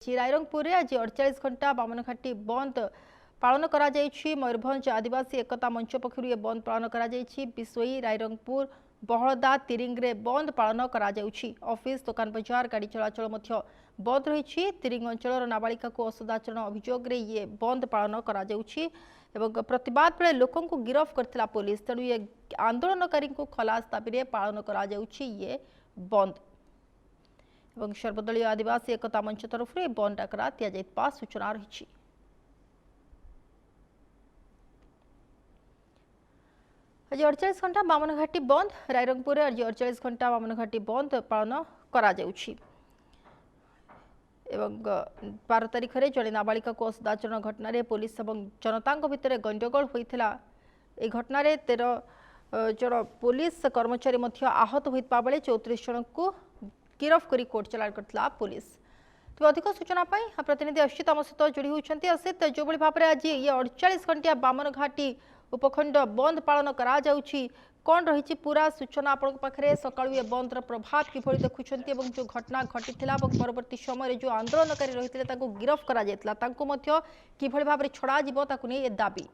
रायरंगपुर में आज 48 घंटा बामनघाटी बंद पालन करा जायछि। मयूरभंज आदिवासी एकता मंच पक्षरु ये बंद पालन करा जायछि। बिसोई रायरंगपुर बहलदा तिरिंग रे बंद पालन करा जायछि। ऑफिस दुकान बाजार गाड़ी चलाचल मध्य बंद रही। तिरिंग अंचल नाबालिका को असदाचरण अभियोग रे ये बंद पालन करा जायछि एवं प्रतिवाद बेले लोकों को गिरफ्त करथिला पुलिस। तेणु ये आंदोलनकारी को खलास दाबी रे पालन करा जायछि ये बंद। एवं सर्वदलीय आदिवासी एकता मंच तरफ बंद डाकरा दिया सूचना रही। आज 48 घंटा बामनघाटी बंद। रायरंगपुर आज 48 घंटा बामनघाटी बंद पालन करा जाउछि। एवं 12 तारिख में जड़े नाबालिका को असदाचरण घटन पुलिस और जनता भितर गंडगोल होता। यह घटन 13 जन पुलिस कर्मचारी आहत होता बेले 34 जन को गिरफ्त कर कोर्ट चलाण करथिला पुलिस। तो अधिक सूचना प्रतिनिधि असित आम सहित जोड़ी होती। असित जो भाव में आज ये 48 घंटिया बामनघाटी उपखंड बंद पालन करा जाउछि, कौन रही पूरा सूचना आपण पाखे सकाळु ये बंदर प्रभाव किभଳି देखुछन्ती एवं जो घटना घटी परवर्ती समय जो आंदोलनकारी रही गिरफ्त करा जायतिला तांको मध्य किभଳି भाव में छड़ा जिवो ताकु नै ए दाबी।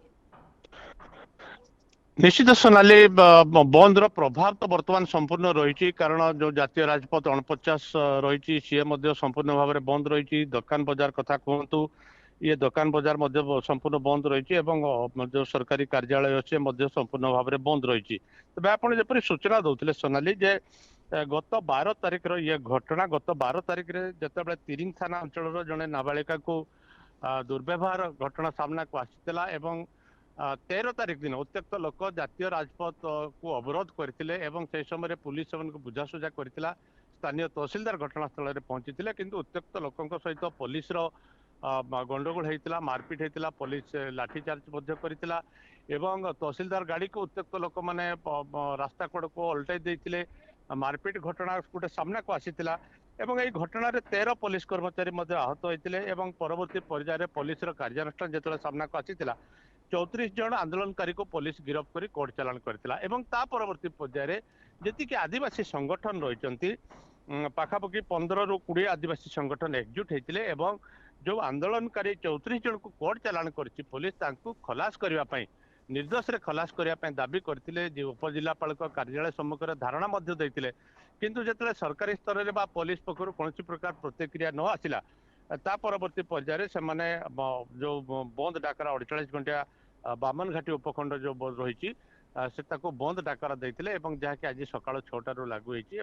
निश्चित सोनाली बंद प्रभाव तो बर्तमान संपूर्ण रही कारण जो जातीय राजपथ 49 रही सी संपूर्ण भाव में बंद रही। दुकान बजार कथा कहतु ये दुकान बजार संपूर्ण बंद रही जो सरकारी कार्यालय अच्छे संपूर्ण भाव में बंद रही। तेज आप सूचना दौले सोनाली जे गत 12 तारिख ये घटना गत 12 तारिख में जिते तिरिंग थाना अंचल जड़े नाबालिका को दुर्व्यवहार घटना सामना को आसीला। 13 तारिख दिन उत्त्यक्त लोक जातीय राजपथ को अवरोध करते से समय पुलिस को बुझासुझा करथिला। स्थानीय तहसीलदार घटनास्थल में पहुंची किंतु उत्त्यक्त लोकों सहित पुलिस गंडगोल होता, मारपीट होता, पुलिस लाठीचार्ज करथिला एवं तहसीलदार गाड़ी को उत्त्यक्त लोक मैंने रास्ता कड़ को उल्टाई देते। मारपीट घटना गोटे सामना को आसीला एवं यही घटना 13 पुलिस कर्मचारी आहत होते। परवर्ती पर्यायर पुलिस कार्यानुष्ठान जो सामना को आसीला 34 जन आंदोलनकारी को पुलिस गिरफ्त कर कोर्ट चालाण करथिला। परवर्ती पर्यायर जी आदिवासी संगठन रही पाखापाखि 15 ରୁ 20 आदिवासी संगठन एकजुट होते जो आंदोलनकारी 34 जन को कोर्ट चालाण करछि पुलिस तांकु खलास करने निर्दोष रे खलास करने दाबी करथिले। जे उपजिलापाल कार्यालय सम्मुखें धारणा देते किंतु जिते सरकारी स्तर में पुलिस पक्षर कौन प्रकार प्रतिक्रिया न आसला परवर्ती पर्यायर से जो बंद डाकरा 48 घंटिया बामनघाटी उपखंड जो रही बंद डाकरा देते जहाँकि आज सकाल 6टारू लागू होती।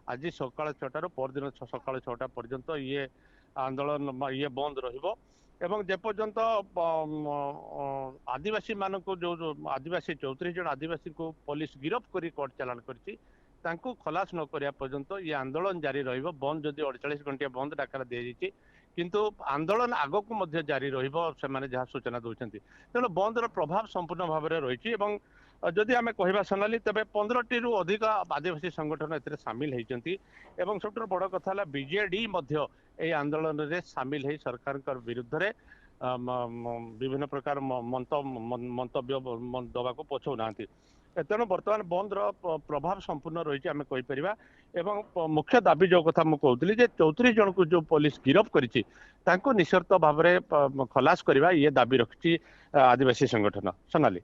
आज सकाल 6टारू परदिन सकाल 6टा पर्यंत ये आंदोलन ये बंद रहिबो एवं जेपर्यंत आदिवासी मान को जो आदिवासी 34 जन आदिवासी को पुलिस गिरफ्त कर कोर्ट चालाण करछि तांको खलास न करिया पर्यंत ये आंदोलन जारी रहिबो। बंद जदि 48 घंटिया बंद डाकरा दि जाइछि किंतु आंदोलन आग को मध्य जारी रहिबो से माने जहाँ सूचना दौरान। तेणु बंदर प्रभाव संपूर्ण भाव में रही। जदि आम कहवा सोनाली तेज 15 ରୁ अधिक आदिवासी संगठन ए सामिल होती। सब बड़ कथा बीजेडी आंदोलन में सामिल हो सरकार विरुद्ध रे विभिन्न प्रकार मंतव्य दवा को पछौना। तेणु बर्तमान बंदर प्रभाव संपूर्ण रही आम कहीपर। मुख्य दाबी जो कथा मुझे 34 जन को जो पुलिस गिरफ्त करी निशर्त भाव में खलास करवा ये दाबी रखी आदिवासी संगठन। सोनाली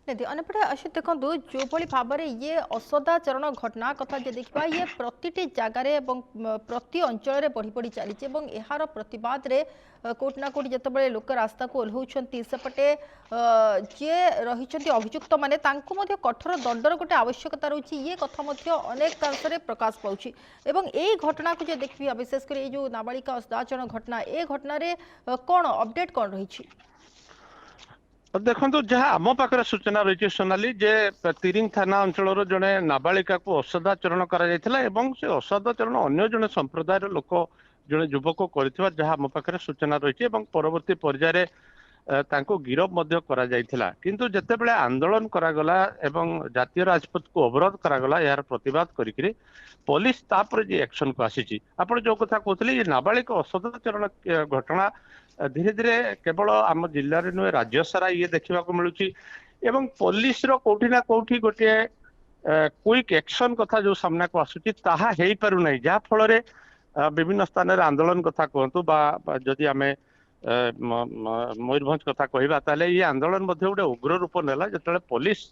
अनेपटे अशित देखो जो भाव में ये असदाचरण घटना कथा देखा ये प्रति जगार प्रति अंचल बढ़ी बढ़ी चली यार प्रतिवाद रे कोट ना कोट जिते लोक रास्ता को ओह्लाउछंती सेपटे जे रही अभियुक्त माने तांको मध्य कठोर दंडर गोटे आवश्यकता रही ये कथा अनेक अंश प्रकाश पाउछि। यही घटना को जो देखिए विशेषकर ये जो नाबालिका असदाचरण घटना ए घटना कौन अपडेट कौन रही देखो जहाँ आम पाखे सूचना रही सोनाली जे तिरिंग थाना अंचल जड़े नाबालिका को असदाचरण से असदाचरण अन्य जड़े संप्रदाय लोक जड़े युवक कर आम पाखे सूचना रही परवर्ती पर्यायर तांको गिरफ किंतु जितेबले आंदोलन करागला एवं जातीय राजपथ को अवरोध करागला यार प्रतिवाद करी पुलिस तापर जे एक्शन को आसी आप जो कथा कहते ये नाबालिका असदाचरण घटना धीरे धीरे केवल आम जिले में नुहे राज्य सारा ये देखा मिलूँ पुलिस कौटी ना कौटी गोटे क्विक एक्शन कथा जो सामना को आसूची ताहा हेई पारु नै जहा फल विभिन्न स्थान रे आंदोलन कथा कहतु जदि आम मयूरभंज कथा कहवा ताले ये आंदोलन मध्य गोटे उग्र रूप नेला जिते पुलिस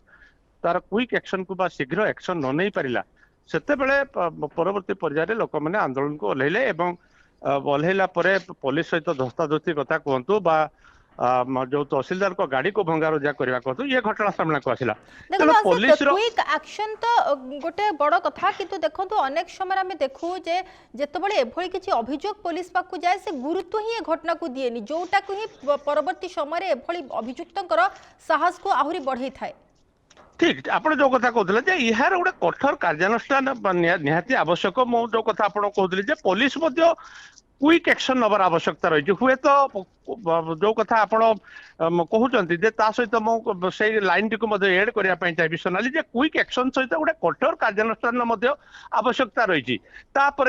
तार क्विक एक्शन को शीघ्र एक्शन न नहीं पारिला सेते बेले परवर्ती पर्याय लोक मैंने आंदोलन को ओह्लैले एवं ओह्लैला परे पुलिस सहित धस्ताधस्ती कथा कहतु जो तहसीलदार को गाड़ी को भंगारुजा करने कहतु ये घटना सामना को आसिला पुलिस क्विक एक्शन तो गोटे बड़ कथा किंतु देखंतु अनेक समय आम देखू जे जेतबेले एभली किछि अभियोग पुलिस पाकु जाए से गुरुत्व ही घटना को दिएनी जोटा को ही परवर्ती समय एभली अभियुक्तंकर साहस को आहुरी बढ़ई थाए ठीक आप जो कथा कहते यार गोटे कठोर कार्यानुष्ठान निहाती आवश्यक मु जो कथा आप कहते पुलिस क्विक एक्शन नबार आवश्यकता रही हुए तो जो कथा आप कहते सहित मुझे लाइन टी एड करने चाहिए सोनाली क्विक एक्शन सहित गोटे कठोर कार्यानुष्ठान आवश्यकता रही आप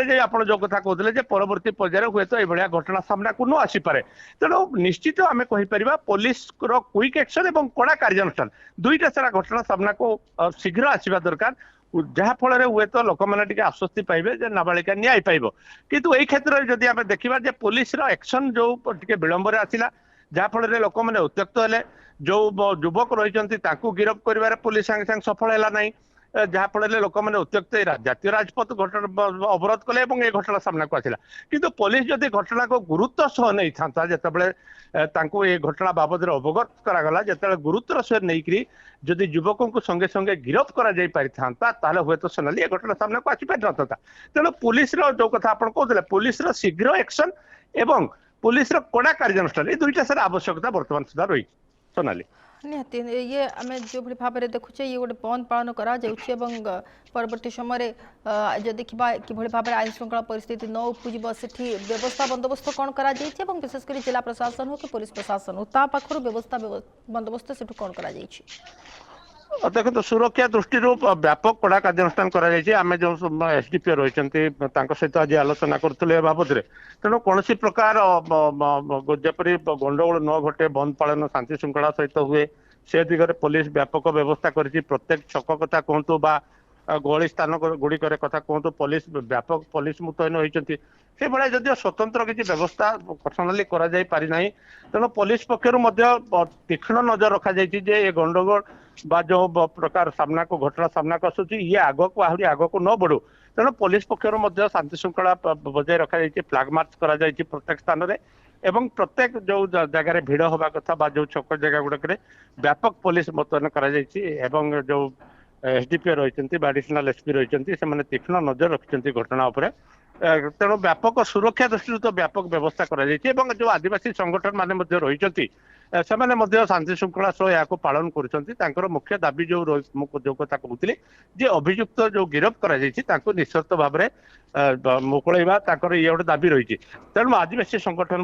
जो कथा कहते परवर्ती पर्यायर हुए तो यह घटना सामना को न आसीपे तेणु निश्चित आम कहीपर पुलिस क्विक एक्शन और कड़ा कार्यानुष्ठान दुईटा सारा घटना सामना को शीघ्र आसवा दरकार जहा फल हुए तो लोक मैंने आश्वस्ति पाइबे नाबालिका न्याय पाइब किंतु यही क्षेत्र में जदि आम देखा पुलिस एक्शन जो विलंब आसला जहा फल लोक मैंने उत्त्यक्त हेले जो युवक रही गिरफ्त कर पुलिस सांगे सांगे सफल है ना जहा फल लोक मैंने उत्त्यक्त जातीय राजपथ घटना अवरोध कले ये घटना सामना को आसला किंतु पुलिस जदि घटना को गुरुत्व सह नहीं था जितेबाला ये घटना बाबद अवगत करागला जिते गुरुत्व सह नहीं जदि युवकों को संगे संगे गिरफ्त कर हुए तो सोनाली ये घटना सामना को आसी पारि न था तेणु पुलिस जो कथा आप कहते पुलिस शीघ्र एक्शन एवं पुलिस कड़ा कार्यानुष्ठान ये दुईटा सारा आवश्यकता बर्तमान सुधा रही सोनाली निहाती ये आम जो भाव में देखुचे ये गोटे बंद पालन करा परवर्ती समय जो देखा कि भाव में आईन श्रृंखला परिस्थिति न उपजीव से व्यवस्था बंदोबस्त कौन करा विशेषकर जिला प्रशासन हो कि पुलिस प्रशासन हो ता पाखर व्यवस्था बंदोबस्त से कौन करा देखो तो सुरक्षा दृष्टि व्यापक कड़ा कार्यानुष्ठान आम जो एसडीपीओ रही सहित आज आलोचना करुले बाबद तेणु कौन प्रकार जपरी गंडगोल न घटे बंद पालन शांति श्रृंखला सहित हुए से दिगरे पुलिस व्यापक व्यवस्था कर प्रत्येक छक कथा कहतु गहली स्थान गुड़िक कथा कहतु पुलिस व्यापक पुलिस मुतयन होती से भाया जदिव स्वतंत्र किसी व्यवस्था पर्सनाली करना तेणु पुलिस पक्षर तीक्ष्ण नजर रखा ये गंडगोल जो प्रकार सामना को घटना सामना को आसूँ ये आग को आहरी आग को न बढ़ू तेणु पुलिस पक्षर शांति श्रृंखला बजाय रखा फ्लैग मार्च कर प्रत्येक स्थान में एवं प्रत्येक जो जगार भिड़ हवा कथा जो छक जगह गुड़क व्यापक पुलिस मुतयन कर जो एसडीपीओ रही एडिशनल एसपी रही से तीक्ष्ण नजर रखिंट घटना उपर तेणु व्यापक सुरक्षा दृष्टि तो व्यापक व्यवस्था कर जो आदिवासी संगठन मान रही से शांति श्रृंखला सह यहाँ पालन कर मुख्य दाबी जो जो कथा कहते जे अभियुक्त जो गिरफ्त कर निश्चित भाव में मुकुलवा ये गोटे दाबी रही तेणु आदिवासी संगठन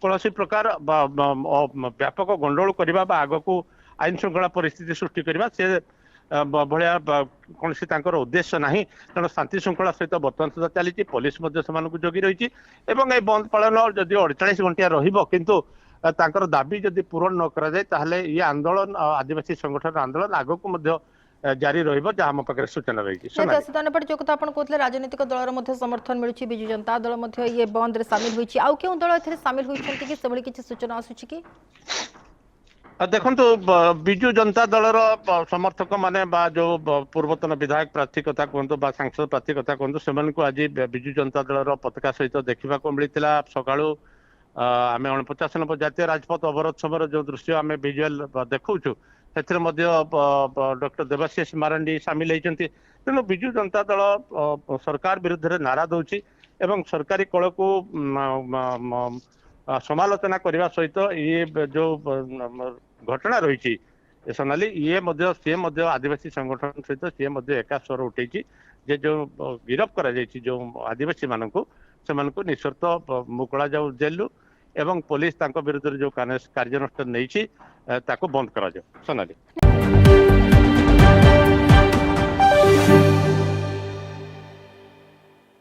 कौन प्रकार व्यापक गंडगोल करने आग को आईन श्रृंखला परिस्थिति सृष्टि करने से भाया कौन उद्देश्य ना तेणु शांति श्रृंखला सहित बर्तमान सुधा चली पुलिस जगी रही बंद पालन जदि 48 घंटिया रु तांकर दाबी जदि पूरण न करा जाए ताहले ये आंदोलन आदिवासी संगठन आंदोलन आग को जारी रहिबो जहाँ आम पाखे सूचना रही जो कथा आप कहते राजनीतिक दलर समर्थन मिलूँ विजु जनता दल ये बंद सामिल होती आउ क्यों दल सामिल होती कि सूचना आसूची देखो विजु जनता दलर समर्थक माने जो पूर्वतन विधायक प्रार्थी कथा कहतु सांसद प्रार्थी कथा कहतु से आज विजु जनता दलर पताका सहित देखा मिलता सकाळू आम 49 नंबर जातीय राजपथ अवरोध समय जो दृश्य आम विजुआल देखु डॉक्टर देवाशीष मारांडी सामिल होती तेणु विजु जनता दल सरकार विरुद्ध में नारा दूसरी एवं सरकारी कल को समालोचना करने सहित ये जो घटना रही सोनाली ये सी आदिवासी संगठन सहित सी एका स्वर उठे जो गिरफ्त कर जो आदिवासी मानक से निश्चित मुकुला जाऊ जेलू एवं पुलिस विरुद्ध जो कार्यानुष्ठान नहीं बंद करा सोनाली।